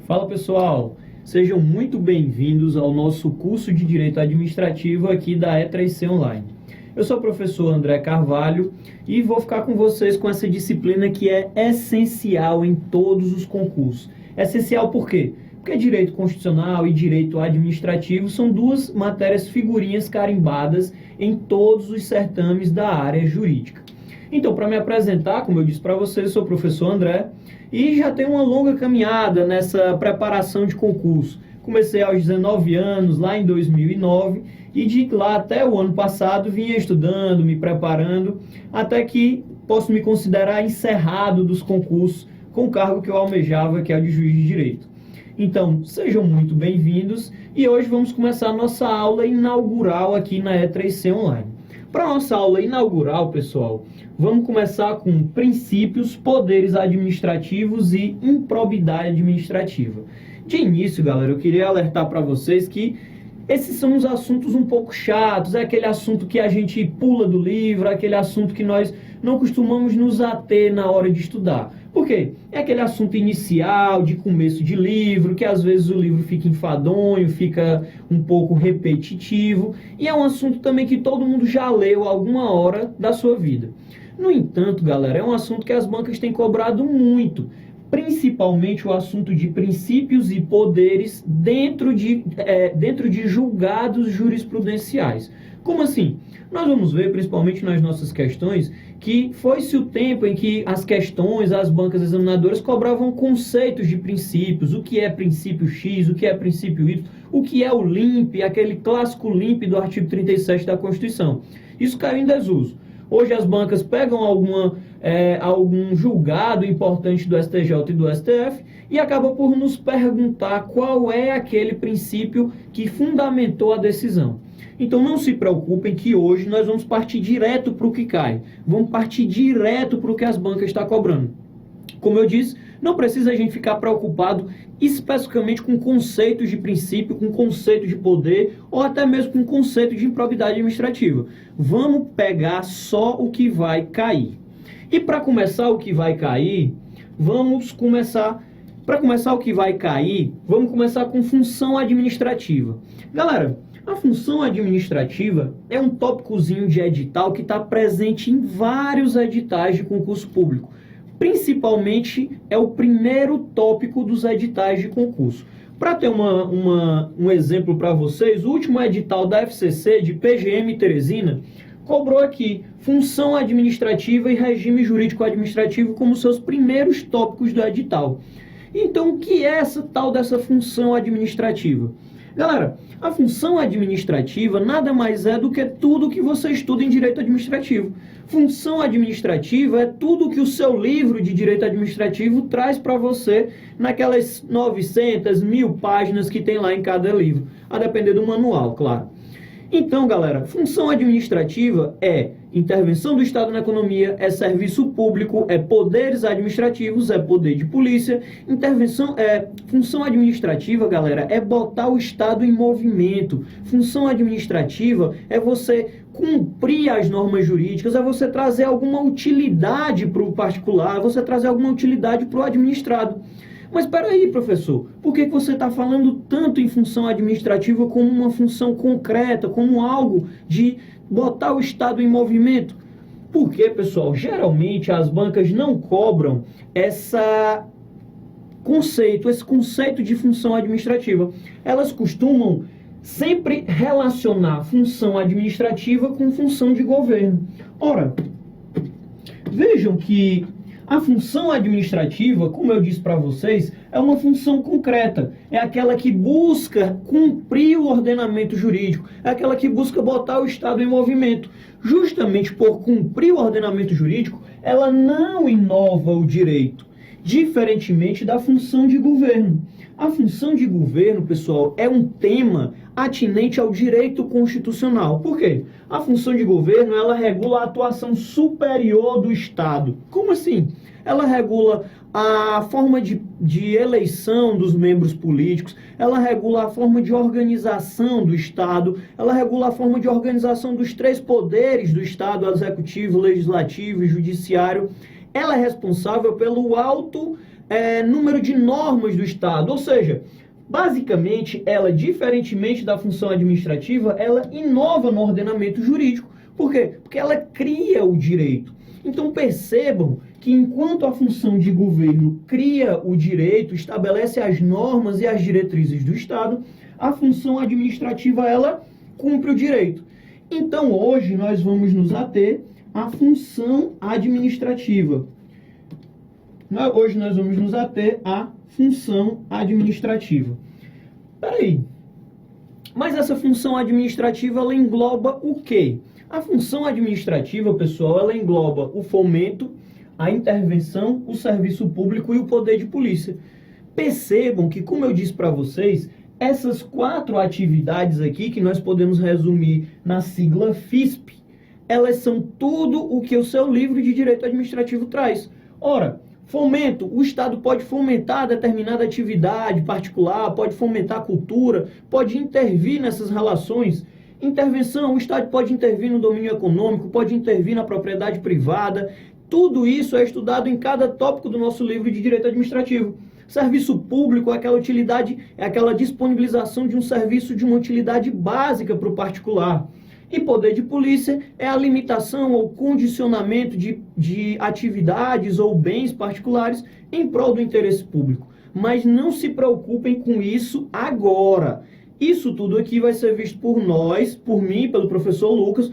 Fala pessoal, sejam muito bem-vindos ao nosso curso de Direito Administrativo aqui da E3C Online. Eu sou o professor André Carvalho e vou ficar com vocês com essa disciplina que é essencial em todos os concursos. Essencial por quê? Porque direito constitucional e direito administrativo são duas matérias figurinhas carimbadas em todos os certames da área jurídica. Então, para me apresentar, como eu disse para vocês, sou o professor André e já tenho uma longa caminhada nessa preparação de concurso. Comecei aos 19 anos, lá em 2009, e de lá até o ano passado vinha estudando, me preparando, até que posso me considerar encerrado dos concursos com o cargo que eu almejava, que é o de juiz de direito. Então, sejam muito bem-vindos e hoje vamos começar a nossa aula inaugural aqui na E3C Online. Para a nossa aula inaugural, pessoal, vamos começar com princípios, poderes administrativos e improbidade administrativa. De início, galera, eu queria alertar para vocês que esses são os assuntos um pouco chatos, é aquele assunto que a gente pula do livro, é aquele assunto que nós não costumamos nos ater na hora de estudar. Por quê? É aquele assunto inicial, de começo de livro, que às vezes o livro fica enfadonho, fica um pouco repetitivo, e é um assunto também que todo mundo já leu alguma hora da sua vida. No entanto, galera, é um assunto que as bancas têm cobrado muito, principalmente o assunto de princípios e poderes dentro de julgados jurisprudenciais. Como assim? Nós vamos ver, principalmente nas nossas questões, que foi-se o tempo em que as questões, as bancas examinadoras cobravam conceitos de princípios, o que é princípio X, o que é princípio Y, o que é o LIMP, aquele clássico LIMP do artigo 37 da Constituição. Isso caiu em desuso. Hoje as bancas pegam algum julgado importante do STJ e do STF e acabam por nos perguntar qual é aquele princípio que fundamentou a decisão. Então não se preocupem que hoje nós vamos partir direto para o que cai. Vamos partir direto para o que as bancas estão cobrando. Como eu disse, não precisa a gente ficar preocupado especificamente com conceitos de princípio, com conceito de poder ou até mesmo com conceito de improbidade administrativa. Vamos pegar só o que vai cair. E para começar o que vai cair, vamos começar com função administrativa. Galera, a função administrativa é um tópicozinho de edital que está presente em vários editais de concurso público. Principalmente é o primeiro tópico dos editais de concurso. Para ter um exemplo para vocês, o último edital da FCC de PGM Teresina cobrou aqui função administrativa e regime jurídico administrativo como seus primeiros tópicos do edital. Então, o que é essa tal dessa função administrativa? Galera, a função administrativa nada mais é do que tudo que você estuda em direito administrativo. Função administrativa é tudo que o seu livro de direito administrativo traz para você naquelas 900, 1000 páginas que tem lá em cada livro, a depender do manual, claro. Então, galera, função administrativa é intervenção do Estado na economia, é serviço público, é poderes administrativos, é poder de polícia. Função administrativa, galera, é botar o Estado em movimento. Função administrativa é você cumprir as normas jurídicas, é você trazer alguma utilidade para o particular, é você trazer alguma utilidade para o administrado. Mas espera aí, professor, por que você está falando tanto em função administrativa como uma função concreta, como algo de botar o Estado em movimento? Porque, pessoal, geralmente as bancas não cobram esse conceito de função administrativa. Elas costumam sempre relacionar função administrativa com função de governo. Ora, vejam que a função administrativa, como eu disse para vocês, é uma função concreta. É aquela que busca cumprir o ordenamento jurídico. É aquela que busca botar o Estado em movimento. Justamente por cumprir o ordenamento jurídico, ela não inova o direito, diferentemente da função de governo. A função de governo, pessoal, é um tema atinente ao direito constitucional. Por quê? A função de governo, ela regula a atuação superior do Estado. Como assim? Ela regula a forma de eleição dos membros políticos, ela regula a forma de organização do Estado, ela regula a forma de organização dos três poderes do Estado, executivo, legislativo e judiciário. Ela é responsável pelo alto número de normas do Estado, ou seja, basicamente, ela, diferentemente da função administrativa, ela inova no ordenamento jurídico. Por quê? Porque ela cria o direito. Então percebam que enquanto a função de governo cria o direito, estabelece as normas e as diretrizes do Estado, a função administrativa, ela cumpre o direito. Então hoje nós vamos nos ater à função administrativa. Hoje nós vamos nos ater à função administrativa. Peraí, mas essa função administrativa, ela engloba o quê? A função administrativa, pessoal, ela engloba o fomento, a intervenção, o serviço público e o poder de polícia. Percebam que, como eu disse para vocês, essas 4 atividades aqui, que nós podemos resumir na sigla FISP, elas são tudo o que o seu livro de direito administrativo traz. Ora, fomento, o Estado pode fomentar determinada atividade particular, pode fomentar a cultura, pode intervir nessas relações. Intervenção, o Estado pode intervir no domínio econômico, pode intervir na propriedade privada. Tudo isso é estudado em cada tópico do nosso livro de direito administrativo. Serviço público é aquela utilidade, é aquela disponibilização de um serviço de uma utilidade básica para o particular. E poder de polícia é a limitação ou condicionamento de atividades ou bens particulares em prol do interesse público. Mas não se preocupem com isso agora. Isso tudo aqui vai ser visto por nós, por mim, pelo professor Lucas,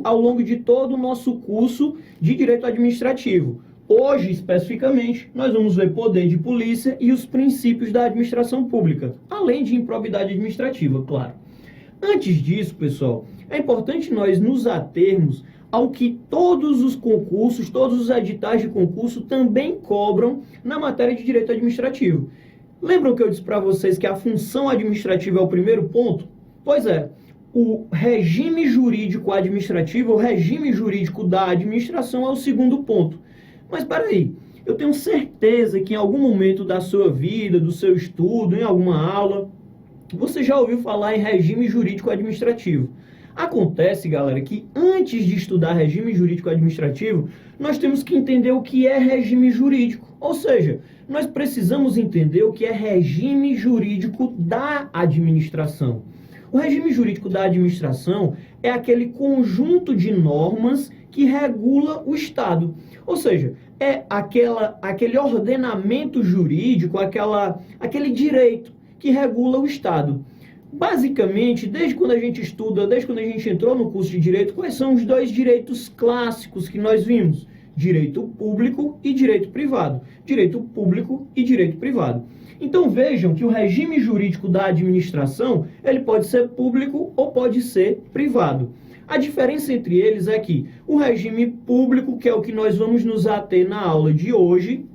ao longo de todo o nosso curso de Direito Administrativo. Hoje, especificamente, nós vamos ver poder de polícia e os princípios da administração pública, além de improbidade administrativa, claro. Antes disso, pessoal, é importante nós nos atermos ao que todos os concursos, todos os editais de concurso também cobram na matéria de Direito Administrativo. Lembram que eu disse para vocês que a função administrativa é o primeiro ponto? Pois é, o regime jurídico administrativo, o regime jurídico da administração é o segundo ponto. Mas peraí, eu tenho certeza que em algum momento da sua vida, do seu estudo, em alguma aula, você já ouviu falar em regime jurídico administrativo. Acontece, galera, que antes de estudar regime jurídico administrativo, nós temos que entender o que é regime jurídico. Ou seja, nós precisamos entender o que é regime jurídico da administração. O regime jurídico da administração é aquele conjunto de normas que regula o Estado. Ou seja, é aquele ordenamento jurídico, aquele direito que regula o Estado. Basicamente, desde quando a gente estuda, desde quando a gente entrou no curso de Direito, quais são os 2 direitos clássicos que nós vimos? Direito público e direito privado. Direito público e direito privado. Então vejam que o regime jurídico da administração, ele pode ser público ou pode ser privado. A diferença entre eles é que o regime público, que é o que nós vamos nos ater na aula de hoje,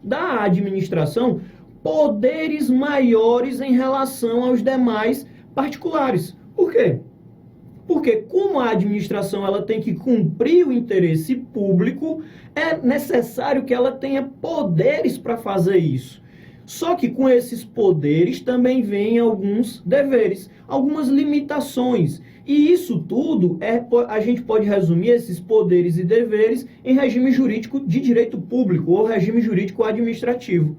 da administração, poderes maiores em relação aos demais particulares. Por quê? Porque como a administração ela tem que cumprir o interesse público, é necessário que ela tenha poderes para fazer isso. Só que com esses poderes também vêm alguns deveres, algumas limitações. E isso tudo, a gente pode resumir esses poderes e deveres em regime jurídico de direito público ou regime jurídico administrativo.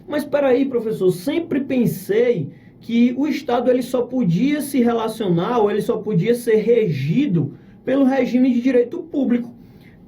Mas espera aí, professor, sempre pensei que o Estado ele só podia se relacionar ou ele só podia ser regido pelo regime de direito público.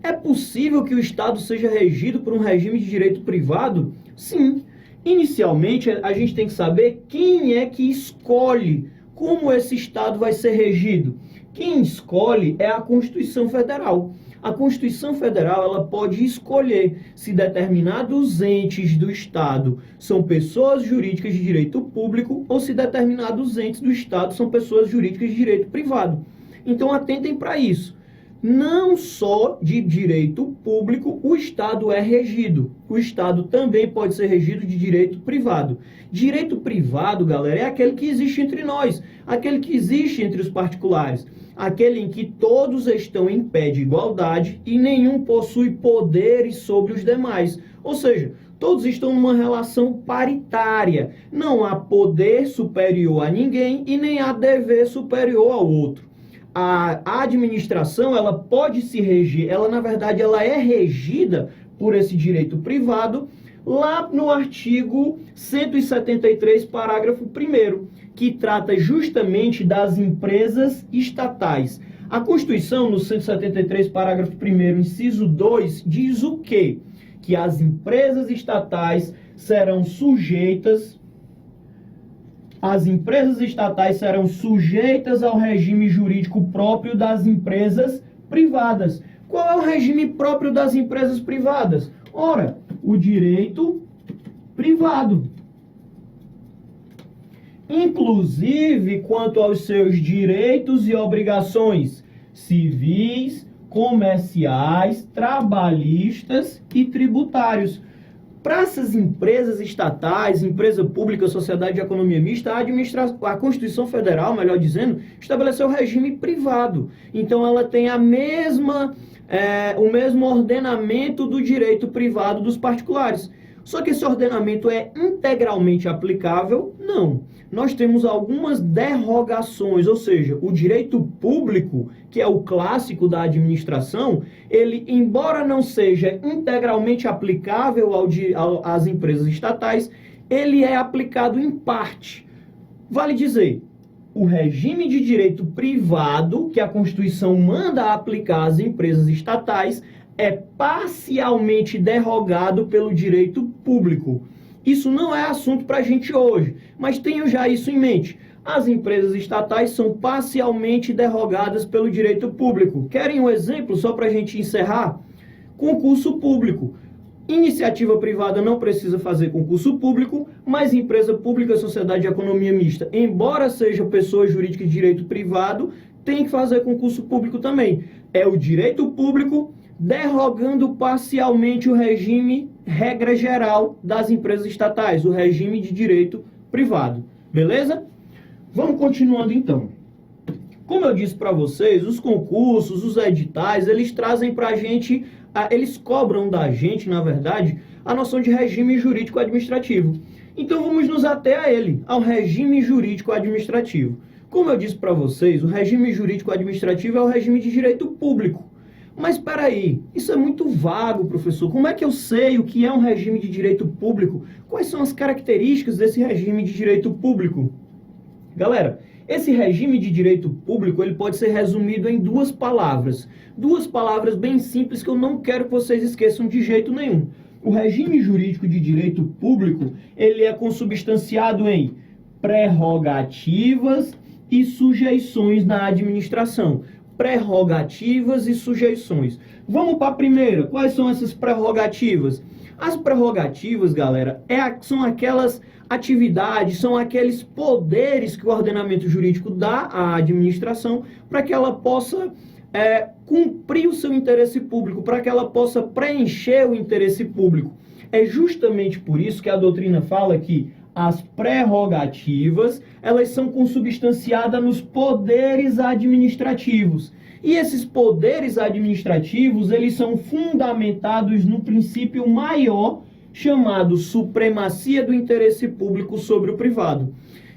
É possível que o Estado seja regido por um regime de direito privado? Sim. Inicialmente, a gente tem que saber quem é que escolhe como esse Estado vai ser regido. Quem escolhe é a Constituição Federal. A Constituição Federal ela pode escolher se determinados entes do Estado são pessoas jurídicas de direito público ou se determinados entes do Estado são pessoas jurídicas de direito privado. Então atentem para isso. Não só de direito público o Estado é regido. O Estado também pode ser regido de direito privado. Direito privado, galera, é aquele que existe entre nós, aquele que existe entre os particulares, aquele em que todos estão em pé de igualdade e nenhum possui poderes sobre os demais. Ou seja, todos estão numa relação paritária. Não há poder superior a ninguém e nem há dever superior ao outro. A administração, ela pode se reger, ela na verdade ela é regida por esse direito privado, lá no artigo 173, parágrafo 1º, que trata justamente das empresas estatais. A Constituição, no 173, parágrafo 1º, inciso 2, diz o quê? Que as empresas estatais serão sujeitas ao regime jurídico próprio das empresas privadas. Qual é o regime próprio das empresas privadas? Ora, o direito privado. Inclusive quanto aos seus direitos e obrigações civis, comerciais, trabalhistas e tributários. Para essas empresas estatais, empresa pública, sociedade de economia mista, a Constituição Federal, melhor dizendo, estabeleceu o regime privado. Então ela tem o mesmo ordenamento do direito privado dos particulares. Só que esse ordenamento é integralmente aplicável? Não. Nós temos algumas derrogações, ou seja, o direito público, que é o clássico da administração, ele, embora não seja integralmente aplicável às empresas estatais, ele é aplicado em parte. Vale dizer, o regime de direito privado, que a Constituição manda aplicar às empresas estatais, é parcialmente derrogado pelo direito público. Isso não é assunto para a gente hoje, mas tenham já isso em mente. As empresas estatais são parcialmente derrogadas pelo direito público. Querem um exemplo só para a gente encerrar? Concurso público. Iniciativa privada não precisa fazer concurso público, mas empresa pública, sociedade de economia mista, embora seja pessoa jurídica de direito privado, tem que fazer concurso público também. É o direito público derrogando parcialmente o regime, regra geral das empresas estatais, o regime de direito privado. Beleza? Vamos continuando então. Como eu disse para vocês, os concursos, os editais, eles trazem para a gente, eles cobram da gente, na verdade, a noção de regime jurídico administrativo. Então vamos nos ater a ele, ao regime jurídico administrativo. Como eu disse para vocês, o regime jurídico administrativo é o regime de direito público. Mas espera aí, isso é muito vago, professor. Como é que eu sei o que é um regime de direito público? Quais são as características desse regime de direito público? Galera, esse regime de direito público ele pode ser resumido em duas palavras bem simples que eu não quero que vocês esqueçam de jeito nenhum. O regime jurídico de direito público ele é consubstanciado em prerrogativas e sujeições na administração. Prerrogativas e sujeições. Vamos para a primeira. Quais são essas prerrogativas? As prerrogativas, galera, são aquelas atividades, são aqueles poderes que o ordenamento jurídico dá à administração para que ela possa cumprir o seu interesse público, para que ela possa preencher o interesse público. É justamente por isso que a doutrina fala que as prerrogativas, elas são consubstanciadas nos poderes administrativos. E esses poderes administrativos, eles são fundamentados no princípio maior, chamado supremacia do interesse público sobre o privado.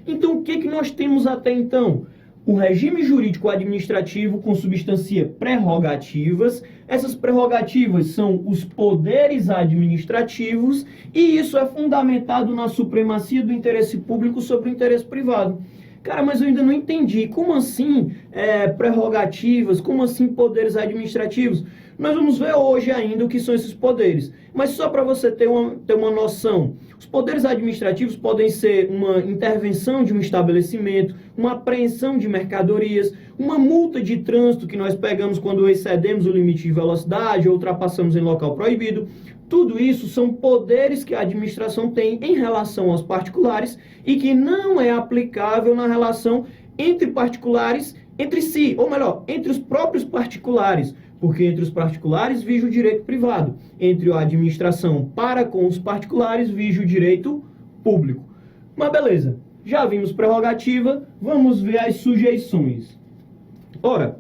Então, o que nós temos até então? O regime jurídico administrativo consubstancia prerrogativas. Essas prerrogativas são os poderes administrativos e isso é fundamentado na supremacia do interesse público sobre o interesse privado. Cara, mas eu ainda não entendi. Como assim prerrogativas? Como assim poderes administrativos? Nós vamos ver hoje ainda o que são esses poderes. Mas só para você ter uma noção, os poderes administrativos podem ser uma intervenção de um estabelecimento, uma apreensão de mercadorias, uma multa de trânsito que nós pegamos quando excedemos o limite de velocidade ou ultrapassamos em local proibido. Tudo isso são poderes que a administração tem em relação aos particulares e que não é aplicável na relação entre particulares entre si, ou melhor, entre os próprios particulares. Porque entre os particulares vige o direito privado, entre a administração para com os particulares vige o direito público. Mas beleza, já vimos prerrogativa, vamos ver as sujeições. Ora,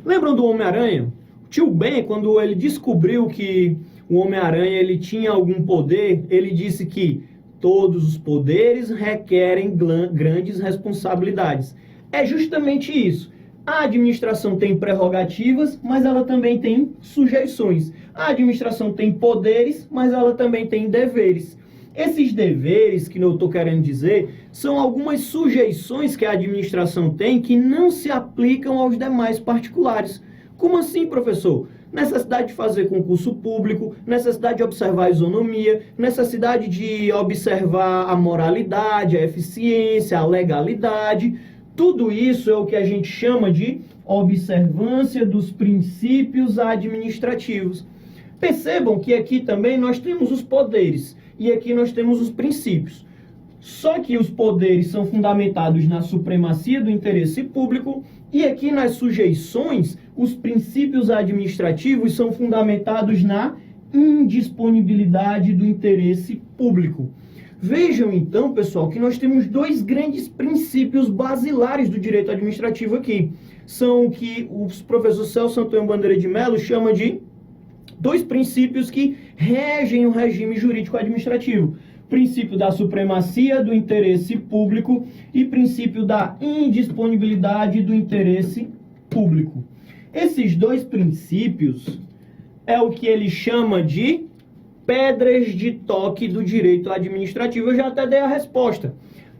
lembram do Homem-Aranha? O tio Ben, quando ele descobriu que o Homem-Aranha ele tinha algum poder, ele disse que todos os poderes requerem grandes responsabilidades. É justamente isso. A administração tem prerrogativas, mas ela também tem sujeições. A administração tem poderes, mas ela também tem deveres. Esses deveres que eu estou querendo dizer são algumas sujeições que a administração tem que não se aplicam aos demais particulares. Como assim, professor? Necessidade de fazer concurso público, necessidade de observar a isonomia, necessidade de observar a moralidade, a eficiência, a legalidade. Tudo isso é o que a gente chama de observância dos princípios administrativos. Percebam que aqui também nós temos os poderes e aqui nós temos os princípios. Só que os poderes são fundamentados na supremacia do interesse público e aqui nas sujeições, os princípios administrativos são fundamentados na indisponibilidade do interesse público. Vejam então, pessoal, que nós temos dois grandes princípios basilares do direito administrativo aqui. São o que o professor Celso Antônio Bandeira de Mello chama de dois princípios que regem o regime jurídico administrativo. Princípio da supremacia do interesse público e princípio da indisponibilidade do interesse público. Esses dois princípios é o que ele chama de pedras de toque do direito administrativo. Eu já até dei a resposta.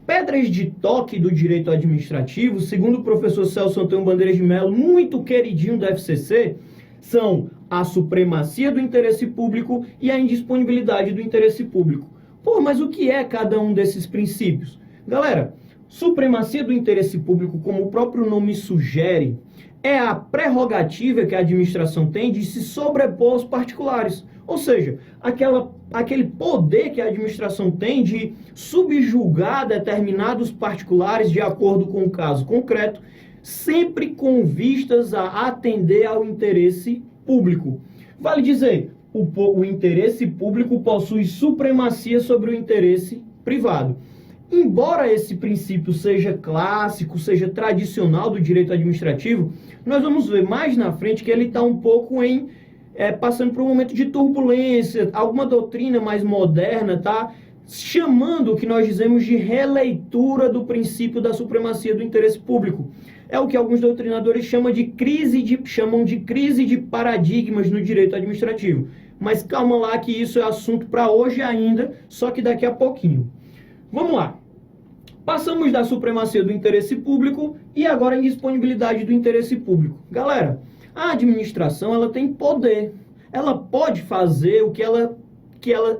Pedras de toque do direito administrativo, segundo o professor Celso Antônio Bandeira de Mello, muito queridinho do FCC, são a supremacia do interesse público e a indisponibilidade do interesse público. Pô, mas o que é cada um desses princípios? Galera, supremacia do interesse público, como o próprio nome sugere, é a prerrogativa que a administração tem de se sobrepor aos particulares. Ou seja, aquele poder que a administração tem de subjugar determinados particulares de acordo com o caso concreto, sempre com vistas a atender ao interesse público. Vale dizer, o interesse público possui supremacia sobre o interesse privado. Embora esse princípio seja clássico, seja tradicional do direito administrativo, nós vamos ver mais na frente que ele está um pouco passando por um momento de turbulência. Alguma doutrina mais moderna está chamando o que nós dizemos de releitura do princípio da supremacia do interesse público. É o que alguns doutrinadores chamam de crise de paradigmas no direito administrativo. Mas calma lá que isso é assunto para hoje ainda, só que daqui a pouquinho. Vamos lá. Passamos da supremacia do interesse público e agora a indisponibilidade do interesse público. Galera, a administração ela tem poder. Ela pode fazer o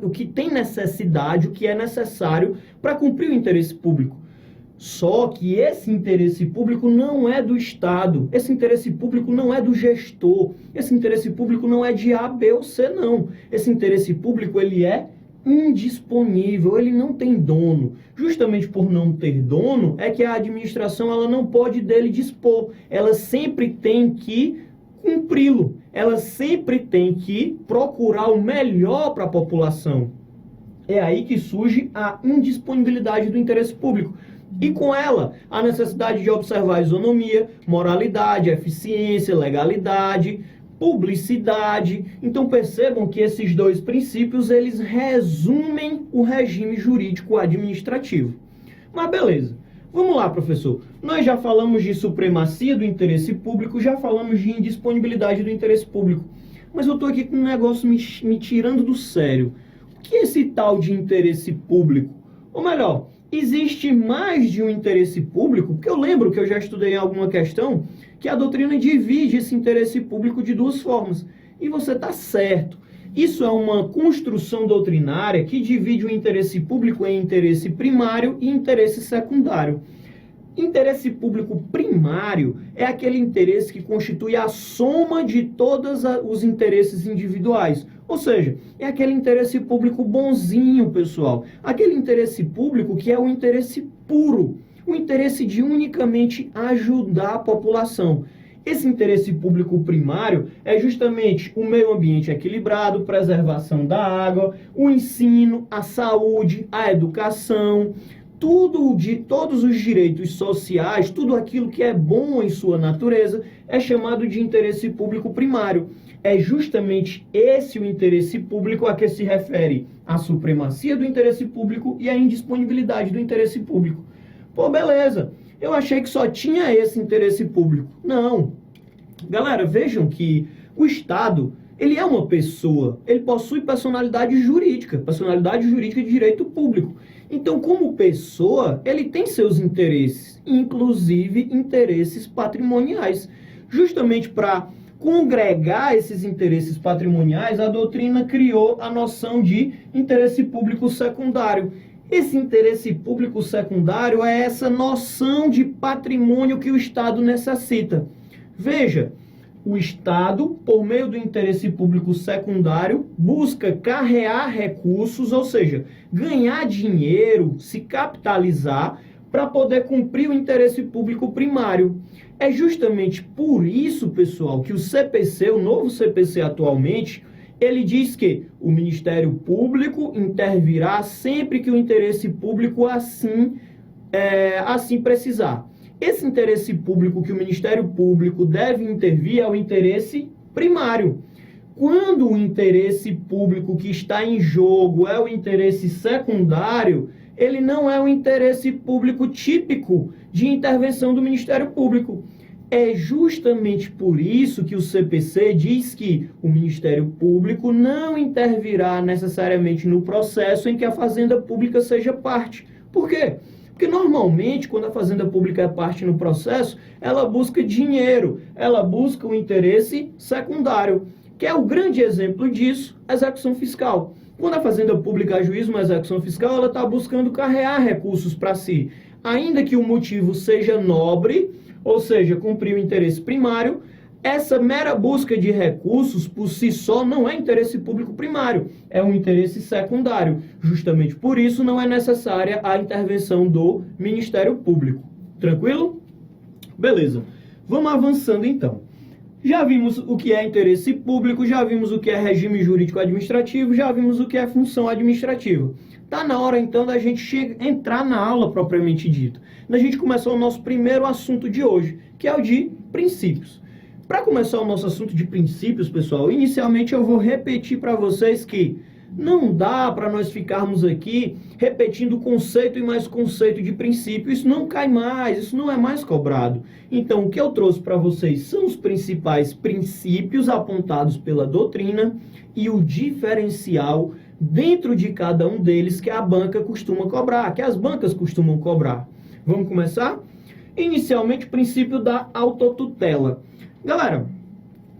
que tem necessidade, o que é necessário para cumprir o interesse público. Só que esse interesse público não é do Estado, esse interesse público não é do gestor, esse interesse público não é de A, B ou C, não. Esse interesse público, ele é indisponível, ele não tem dono. Justamente por não ter dono, é que a administração ela não pode dele dispor. Ela sempre tem que cumpri-lo. Ela sempre tem que procurar o melhor para a população. É aí que surge a indisponibilidade do interesse público. E com ela, a necessidade de observar a isonomia, moralidade, eficiência, legalidade, publicidade. Então percebam que esses dois princípios, eles resumem o regime jurídico administrativo. Mas beleza. Vamos lá, professor. Nós já falamos de supremacia do interesse público, já falamos de indisponibilidade do interesse público. Mas eu estou aqui com um negócio me tirando do sério. O que é esse tal de interesse público? Ou melhor, existe mais de um interesse público? Porque eu lembro que eu já estudei em alguma questão que a doutrina divide esse interesse público de duas formas. E você está certo. Isso é uma construção doutrinária que divide o interesse público em interesse primário e interesse secundário. Interesse público primário é aquele interesse que constitui a soma de todos os interesses individuais. Ou seja, é aquele interesse público bonzinho, pessoal. Aquele interesse público que é o interesse puro. O interesse de unicamente ajudar a população. Esse interesse público primário é justamente o meio ambiente equilibrado, preservação da água, o ensino, a saúde, a educação. todos os direitos sociais, tudo aquilo que é bom em sua natureza, é chamado de interesse público primário. É justamente esse o interesse público a que se refere a supremacia do interesse público e a indisponibilidade do interesse público. Pô, beleza, eu achei que só tinha esse interesse público. Não. Galera, vejam que o Estado, ele é uma pessoa, ele possui personalidade jurídica de direito público. Então, como pessoa, ele tem seus interesses, inclusive interesses patrimoniais. Justamente para congregar esses interesses patrimoniais, a doutrina criou a noção de interesse público secundário. Esse interesse público secundário é essa noção de patrimônio que o Estado necessita. Veja, o Estado, por meio do interesse público secundário, busca carrear recursos, ou seja, ganhar dinheiro, se capitalizar, para poder cumprir o interesse público primário. É justamente por isso, pessoal, que o CPC, o novo CPC atualmente, ele diz que o Ministério Público intervirá sempre que o interesse público assim precisar. Esse interesse público que o Ministério Público deve intervir é o interesse primário. Quando o interesse público que está em jogo é o interesse secundário, ele não é o interesse público típico de intervenção do Ministério Público. É justamente por isso que o CPC diz que o Ministério Público não intervirá necessariamente no processo em que a Fazenda Pública seja parte. Por quê? Porque normalmente, quando a Fazenda Pública é parte no processo, ela busca dinheiro, ela busca o interesse secundário, que é o grande exemplo disso, a execução fiscal. Quando a Fazenda Pública ajuiza uma execução fiscal, ela está buscando carrear recursos para si. Ainda que o motivo seja nobre, ou seja, cumprir o interesse primário, essa mera busca de recursos por si só não é interesse público primário, é um interesse secundário. Justamente por isso não é necessária a intervenção do Ministério Público. Tranquilo? Beleza. Vamos avançando então. Já vimos o que é interesse público, já vimos o que é regime jurídico administrativo, já vimos o que é função administrativa. Tá na hora então da gente entrar na aula propriamente dita. Da gente começar o nosso primeiro assunto de hoje, que é o de princípios. Para começar o nosso assunto de princípios, pessoal, inicialmente eu vou repetir para vocês que não dá para nós ficarmos aqui repetindo conceito e mais conceito de princípio. Isso não cai mais, isso não é mais cobrado. Então, o que eu trouxe para vocês são os principais princípios apontados pela doutrina e o diferencial dentro de cada um deles que a banca costuma cobrar, que as bancas costumam cobrar. Vamos começar? Inicialmente, o princípio da autotutela. Galera,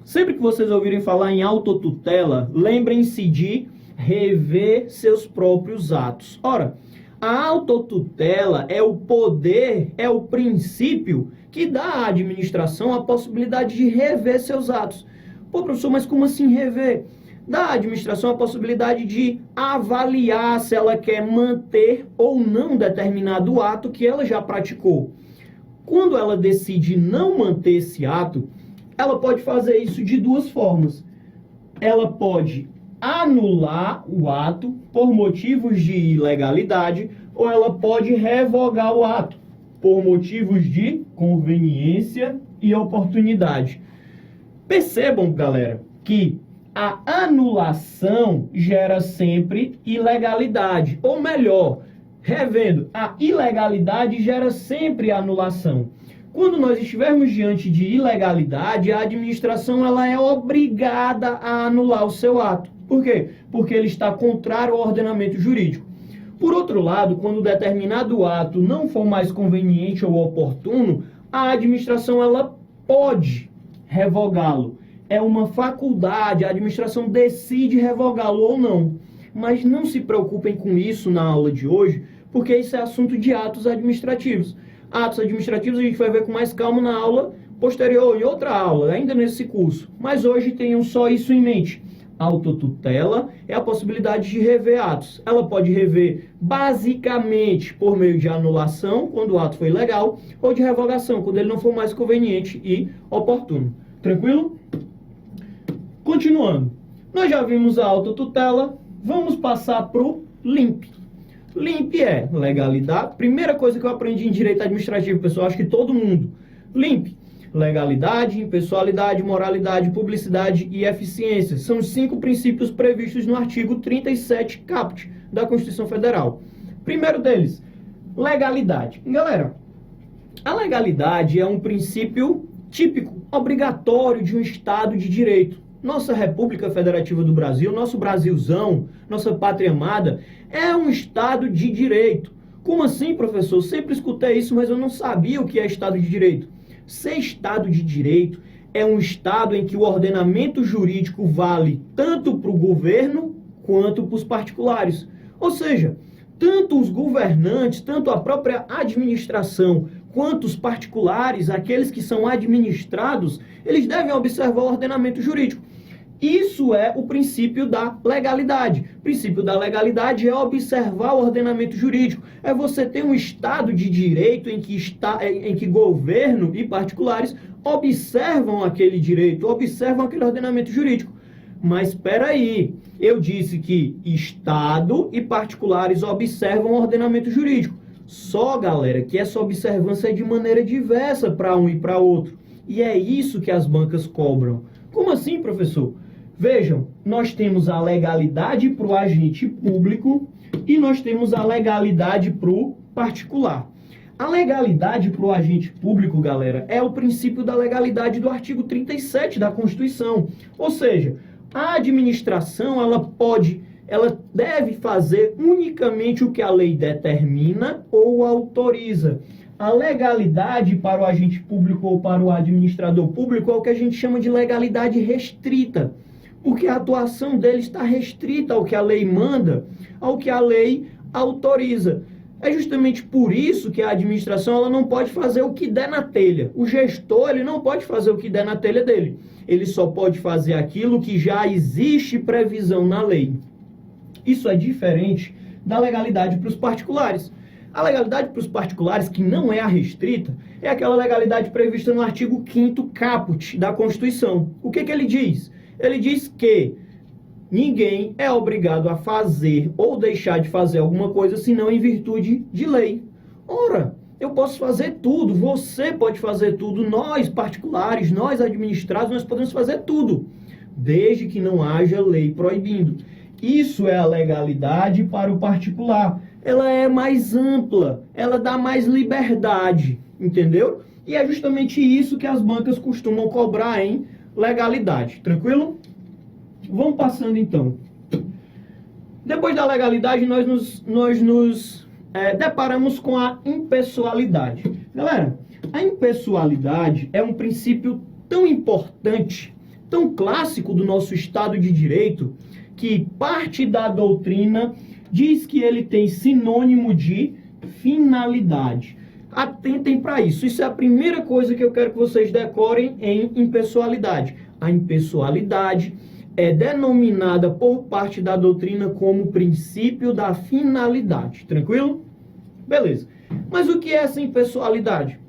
sempre que vocês ouvirem falar em autotutela, lembrem-se de rever seus próprios atos. Ora, a autotutela é o poder, é o princípio que dá à administração a possibilidade de rever seus atos. Pô, professor, mas como assim rever? Dá à administração a possibilidade de avaliar se ela quer manter ou não determinado ato que ela já praticou. Quando ela decide não manter esse ato, ela pode fazer isso de duas formas. Ela pode anular o ato por motivos de ilegalidade ou ela pode revogar o ato por motivos de conveniência e oportunidade. Percebam, galera, que a anulação gera sempre ilegalidade, ou melhor, revendo, a ilegalidade gera sempre anulação. Quando nós estivermos diante de ilegalidade, a administração ela é obrigada a anular o seu ato. Por quê? Porque ele está contrário ao ordenamento jurídico. Por outro lado, quando determinado ato não for mais conveniente ou oportuno, a administração ela pode revogá-lo. É uma faculdade, a administração decide revogá-lo ou não. Mas não se preocupem com isso na aula de hoje, porque isso é assunto de atos administrativos. Atos administrativos a gente vai ver com mais calma na aula posterior, em outra aula, ainda nesse curso. Mas hoje tenham só isso em mente. Autotutela é a possibilidade de rever atos. Ela pode rever basicamente por meio de anulação, quando o ato foi legal, ou de revogação, quando ele não for mais conveniente e oportuno. Tranquilo? Continuando. Nós já vimos a autotutela, vamos passar para o LIMP. LIMP é legalidade. Primeira coisa que eu aprendi em direito administrativo, pessoal, acho que todo mundo. LIMP, legalidade, impessoalidade, moralidade, publicidade e eficiência. São os 5 princípios previstos no artigo 37 caput da Constituição Federal. Primeiro deles, legalidade. Galera, a legalidade é um princípio típico, obrigatório de um Estado de direito. Nossa República Federativa do Brasil, nosso Brasilzão, nossa pátria amada, é um Estado de direito. Como assim, professor? Sempre escutei isso, mas eu não sabia o que é Estado de direito. Ser Estado de direito é um Estado em que o ordenamento jurídico vale tanto para o governo quanto para os particulares. Ou seja, tanto os governantes, tanto a própria administração, quanto os particulares, aqueles que são administrados, eles devem observar o ordenamento jurídico. Isso é o princípio da legalidade. O princípio da legalidade é observar o ordenamento jurídico. É você ter um Estado de direito em que governo e particulares observam aquele direito, observam aquele ordenamento jurídico. Mas espera aí, eu disse que Estado e particulares observam o ordenamento jurídico. Só, galera, que essa observância é de maneira diversa para um e para outro. E é isso que as bancas cobram. Como assim, professor? Vejam, nós temos a legalidade para o agente público e nós temos a legalidade para o particular. A legalidade para o agente público, galera, é o princípio da legalidade do artigo 37 da Constituição. Ou seja, a administração, ela deve fazer unicamente o que a lei determina ou autoriza. A legalidade para o agente público ou para o administrador público é o que a gente chama de legalidade restrita, porque a atuação dele está restrita ao que a lei manda, ao que a lei autoriza. É justamente por isso que a administração ela não pode fazer o que der na telha. O gestor ele não pode fazer o que der na telha dele. Ele só pode fazer aquilo que já existe previsão na lei. Isso é diferente da legalidade para os particulares. A legalidade para os particulares, que não é a restrita, é aquela legalidade prevista no artigo 5º caput da Constituição. O que ele diz? Ele diz que ninguém é obrigado a fazer ou deixar de fazer alguma coisa senão em virtude de lei. Ora, eu posso fazer tudo, você pode fazer tudo, nós particulares, nós administrados, nós podemos fazer tudo, desde que não haja lei proibindo. Isso é a legalidade para o particular. Ela é mais ampla, ela dá mais liberdade, entendeu? E é justamente isso que as bancas costumam cobrar em legalidade, tranquilo? Vamos passando então. Depois da legalidade, nós nos deparamos com a impessoalidade. Galera, a impessoalidade é um princípio tão importante, tão clássico do nosso Estado de Direito, que parte da doutrina diz que ele tem sinônimo de finalidade. Atentem para isso. Isso é a primeira coisa que eu quero que vocês decorem em impessoalidade. A impessoalidade é denominada por parte da doutrina como princípio da finalidade. Tranquilo? Beleza. Mas o que é essa impessoalidade?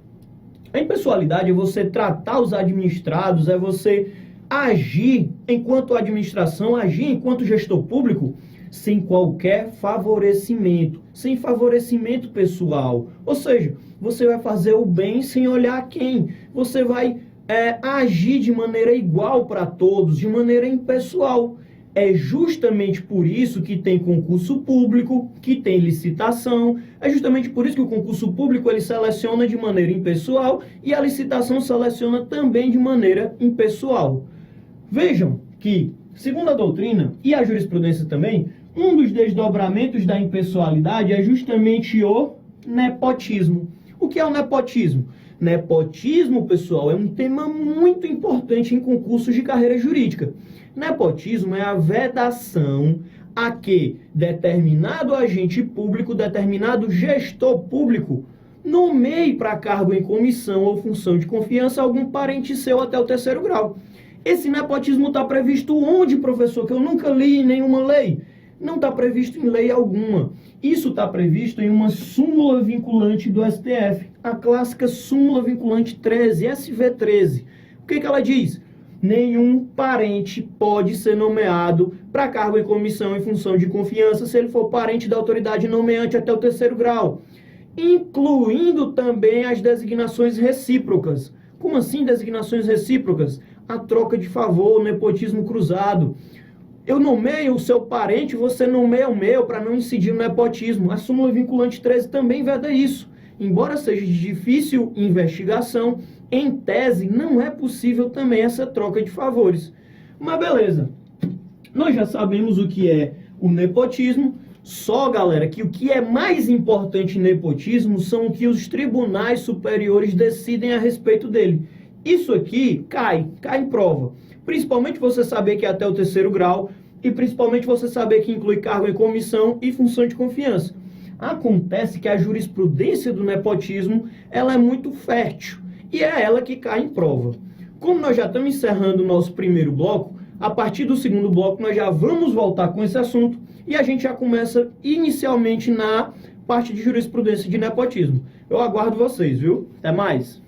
A impessoalidade é você tratar os administrados, é você agir enquanto administração, agir enquanto gestor público, sem qualquer favorecimento, sem favorecimento pessoal. Ou seja, você vai fazer o bem sem olhar a quem. Você vai agir de maneira igual para todos, de maneira impessoal. É justamente por isso que tem concurso público, que tem licitação. É justamente por isso que o concurso público ele seleciona de maneira impessoal e a licitação seleciona também de maneira impessoal. Vejam que, segundo a doutrina e a jurisprudência também, um dos desdobramentos da impessoalidade é justamente o nepotismo. O que é o nepotismo? Nepotismo, pessoal, é um tema muito importante em concursos de carreira jurídica. Nepotismo é a vedação a que determinado agente público, determinado gestor público, nomeie para cargo em comissão ou função de confiança algum parente seu até o 3º grau. Esse nepotismo está previsto onde, professor? Que eu nunca li em nenhuma lei. Não está previsto em lei alguma. Isso está previsto em uma súmula vinculante do STF, a clássica súmula vinculante 13, SV13. O que ela diz? nenhum parente pode ser nomeado para cargo em comissão em função de confiança se ele for parente da autoridade nomeante até o 3º grau, incluindo também as designações recíprocas. Como assim designações recíprocas? A troca de favor, o nepotismo cruzado. Eu nomeio o seu parente, você nomeia o meu, para não incidir no nepotismo. A súmula vinculante 13 também veda isso. Embora seja de difícil investigação, em tese não é possível também essa troca de favores. Mas beleza, nós já sabemos o que é o nepotismo, só, galera, que o que é mais importante em nepotismo são o que os tribunais superiores decidem a respeito dele. Isso aqui cai em prova. Principalmente você saber que é até o 3º grau e principalmente você saber que inclui cargo em comissão e função de confiança. Acontece que a jurisprudência do nepotismo ela é muito fértil e é ela que cai em prova. Como nós já estamos encerrando o nosso primeiro bloco, a partir do 2º bloco nós já vamos voltar com esse assunto e a gente já começa inicialmente na parte de jurisprudência de nepotismo. Eu aguardo vocês, viu? Até mais!